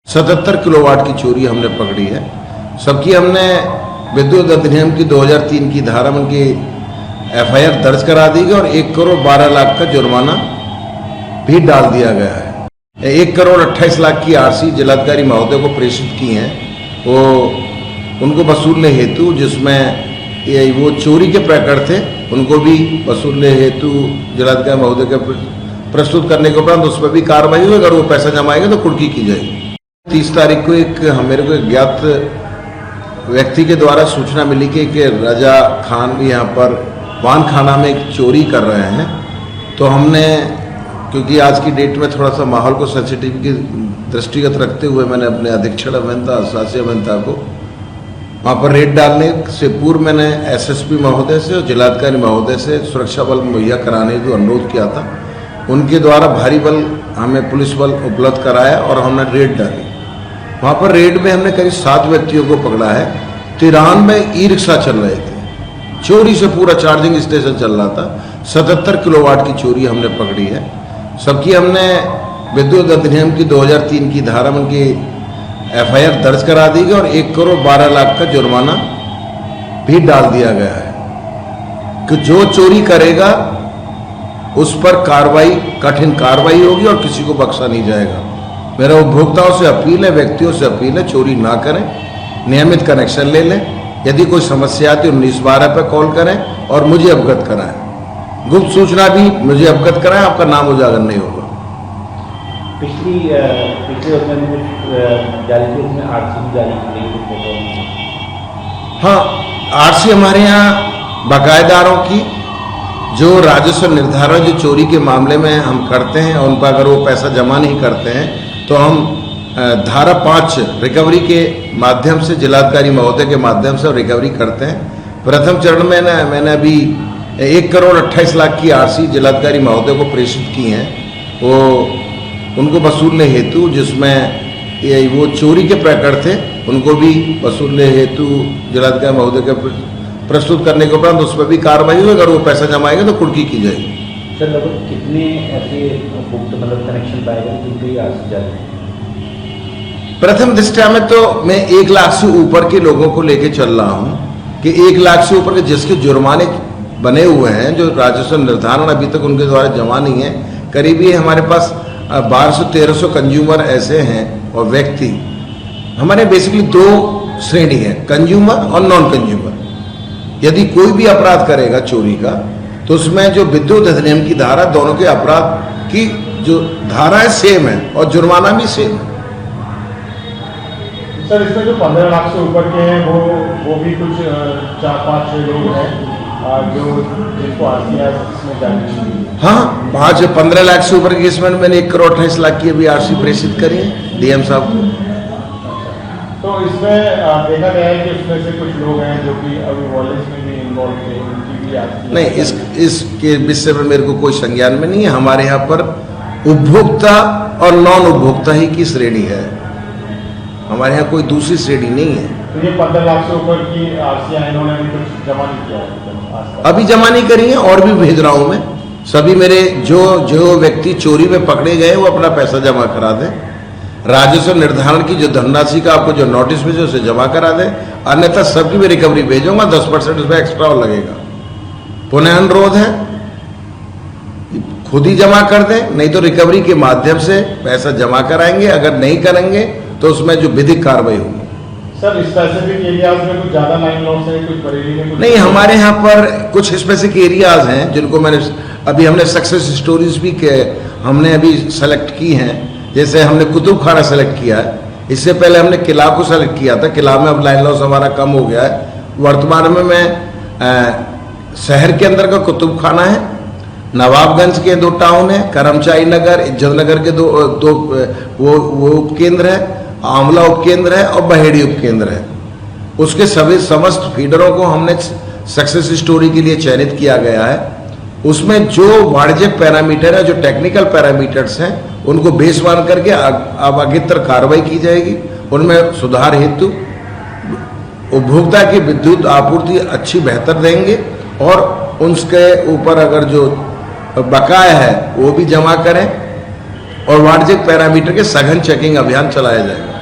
77 kilowatt की चोरी हमने पकड़ी है। सबकी हमने विद्युत अधिनियम की 2003 की धारा में उनकी FIR दर्ज करा दी गई और 1 करोड़ 12 लाख का जुर्माना भी डाल दिया गया है। 1 करोड़ 28 लाख की RC जिलाधिकारी महोदय को प्रेषित की हैं, वो उनको वसूलने हेतु, जिसमें वो चोरी के प्रकरण थे उनको भी वसूलने हेतु जिलाधिकारी महोदय के प्रस्तुत करने के उपरांत उस पर भी कार्रवाई हुई। अगर वो पैसा जमाएंगे तो कुर्की की जाएगी। 30 तारीख को मेरे को एक ज्ञात व्यक्ति के द्वारा सूचना मिली कि रजा खान भी यहाँ पर वान खाना में एक चोरी कर रहे हैं। तो हमने, क्योंकि आज की डेट में थोड़ा सा माहौल को सेंसिटिव की दृष्टिगत रखते हुए मैंने अपने अधीक्षण अभियंता, शासी अभियंता को वहाँ पर रेड डालने से पूर्व मैंने SSP महोदय से और जिलाधिकारी महोदय से सुरक्षा बल मुहैया कराने को अनुरोध किया था। उनके द्वारा भारी बल, हमें पुलिस बल उपलब्ध कराया और हमने रेड डाली। वहाँ पर रेड में हमने करीब 7 व्यक्तियों को पकड़ा है। 93 ई-रिक्शा चल रहे थे, चोरी से पूरा चार्जिंग स्टेशन चल रहा था। 77 किलोवाट की चोरी हमने पकड़ी है। सबकी हमने विद्युत अधिनियम की 2003 की धारा में उनकी FIR दर्ज करा दी गई और 1 करोड़ 12 लाख का जुर्माना भी डाल दिया गया है कि जो चोरी करेगा उस पर कार्रवाई, कठिन कार्रवाई होगी और किसी को बख्शा नहीं जाएगा। मेरा उपभोक्ताओं से अपील है, व्यक्तियों से अपील है, चोरी ना करें, नियमित कनेक्शन ले लें। यदि कोई समस्या आती है 1912 पर कॉल करें और मुझे अवगत कराएं। गुप्त सूचना भी मुझे अवगत कराएं, आपका नाम उजागर नहीं होगा। पिछले उसमें जारी की, उसमें RC भी जारी की। हाँ, RC हमारे यहाँ बकायेदारों की जो राजस्व निर्धारण जो चोरी के मामले में हम करते हैं, उन पर अगर वो पैसा जमा नहीं करते हैं तो हम धारा 5 रिकवरी के माध्यम से, जिलाधिकारी महोदय के माध्यम से रिकवरी करते हैं। प्रथम चरण में मैंने अभी 1 करोड़ 28 लाख की RC जिलाधिकारी महोदय को प्रेषित की हैं, वो उनको वसूलने हेतु, जिसमें वो चोरी के प्रकरण थे उनको भी वसूलने हेतु जिलाधिकारी महोदय के प्रस्तुत करने के उपरांत उस पर भी कार्रवाई हुई। अगर वो पैसा जमाएंगे तो कुर्की की जाएगी। सर, लगभग कितने ऐसे मतलब कनेक्शन पाएगा जिनके RC जारी? प्रथम दृष्टया में तो मैं 1 लाख से ऊपर के लोगों को लेके चल रहा हूँ कि 1 लाख से ऊपर के जिसके जुर्माने बने हुए हैं, जो राजस्व निर्धारण अभी तक उनके द्वारा जमा नहीं है, करीबी हमारे पास 1200-1300 कंज्यूमर ऐसे हैं और व्यक्ति। हमारे बेसिकली 2 श्रेणी है, कंज्यूमर और नॉन कंज्यूमर। यदि कोई भी अपराध करेगा चोरी का तो उसमें जो विद्युत अधिनियम की धारा, दोनों के अपराध की जो धारा है सेम है और जुर्माना भी सेम है। सर, इसमें जो 15 लाख से ऊपर के हैं वो भी कुछ 4-5 लोग हैं जो जिनको RC में जारी। हाँ, 15 लाख से ऊपर के केस में मैंने 1 करोड़ 28 लाख की अभी RC प्रेषित करी है DM साहब को। तो इसमें देखा गया है कि उसमें से कुछ लोग हैं जो कि अभी वॉलेंस में भी इन्वॉल्व थे, उनकी भी RC नहीं, इसके विषय में मेरे को कोई संज्ञान में नहीं है। हमारे यहाँ पर उपभोक्ता और नॉन उपभोक्ता ही की श्रेणी है, हमारे यहाँ कोई दूसरी श्रेणी नहीं है। तो ये 15 लाख से ऊपर की RC इन्होंने अभी कुछ जमा नहीं किया, अभी जमा नहीं करी है और भी भेज रहा हूँ मैं। सभी मेरे जो व्यक्ति चोरी में पकड़े गए वो अपना पैसा जमा करा दें। राजस्व निर्धारण की जो धनराशि का आपको जो नोटिस भेजे उसे जमा करा दें, अन्यथा सबकी मैं रिकवरी भेजूंगा। 10% उसमें एक्स्ट्रा और लगेगा। पुनः अनुरोध है, खुद ही जमा कर दें, नहीं तो रिकवरी के माध्यम से पैसा जमा कराएंगे। अगर नहीं करेंगे तो उसमें जो विधिक कार्रवाई होगी। सर, स्पेसिफिक एरियाज में कुछ ज्यादा लाइन लॉस है, कुछ बरेली में कुछ नहीं, हमारे यहाँ पर कुछ स्पेसिफिक एरियाज हैं जिनको हमने सक्सेस स्टोरीज भी हमने अभी सेलेक्ट की हैं। जैसे हमने कुतुब खाना सेलेक्ट किया है, इससे पहले हमने किला को सेलेक्ट किया था। किला में अब लाइन लॉस हमारा कम हो गया है। वर्तमान में मैं शहर के अंदर का कुतुब खाना है, नवाबगंज के 2 टाउन है, करमचाई नगर, इज्जत नगर के दो वो उपकेंद्र है, आंवला उपकेंद्र है और बहेड़ी उपकेंद्र है। उसके सभी समस्त फीडरों को हमने सक्सेस स्टोरी के लिए चयनित किया गया है। उसमें जो वाणिज्यिक पैरामीटर है, जो टेक्निकल पैरामीटर्स हैं, उनको बेस मान करके अब आगेतर कार्रवाई की जाएगी। उनमें सुधार हेतु उपभोक्ता की विद्युत आपूर्ति अच्छी बेहतर देंगे और उसके ऊपर अगर जो बकाया है वो भी जमा करें और वाणिज्यिक पैरामीटर के सघन चेकिंग अभियान चलाया जाएगा।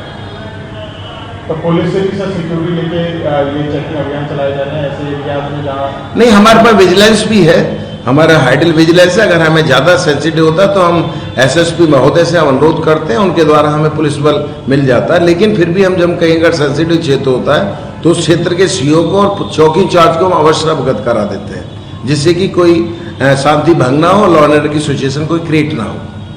तो पुलिस से भी सर सिक्योरिटी लेके ये चेकिंग अभियान चलाए जा रहे हैं ऐसे एरियाज में जहाँ नहीं, हमारे पास विजिलेंस भी है, हमारा हाइडल विजिलेंस है। अगर हमें ज़्यादा सेंसिटिव होता है तो हम एसएसपी महोदय से हम अनुरोध करते हैं, उनके द्वारा हमें पुलिस बल मिल जाता है। लेकिन फिर भी हम जब कहीं अगर सेंसिटिव क्षेत्र होता है तो उस क्षेत्र के सीओ को और चौकी इंचार्ज को हम अवश्य अवगत करा देते हैं, जिससे कि कोई शांति भंग ना हो, लॉ एंड ऑर्डर की सिचुएशन कोई क्रिएट ना हो।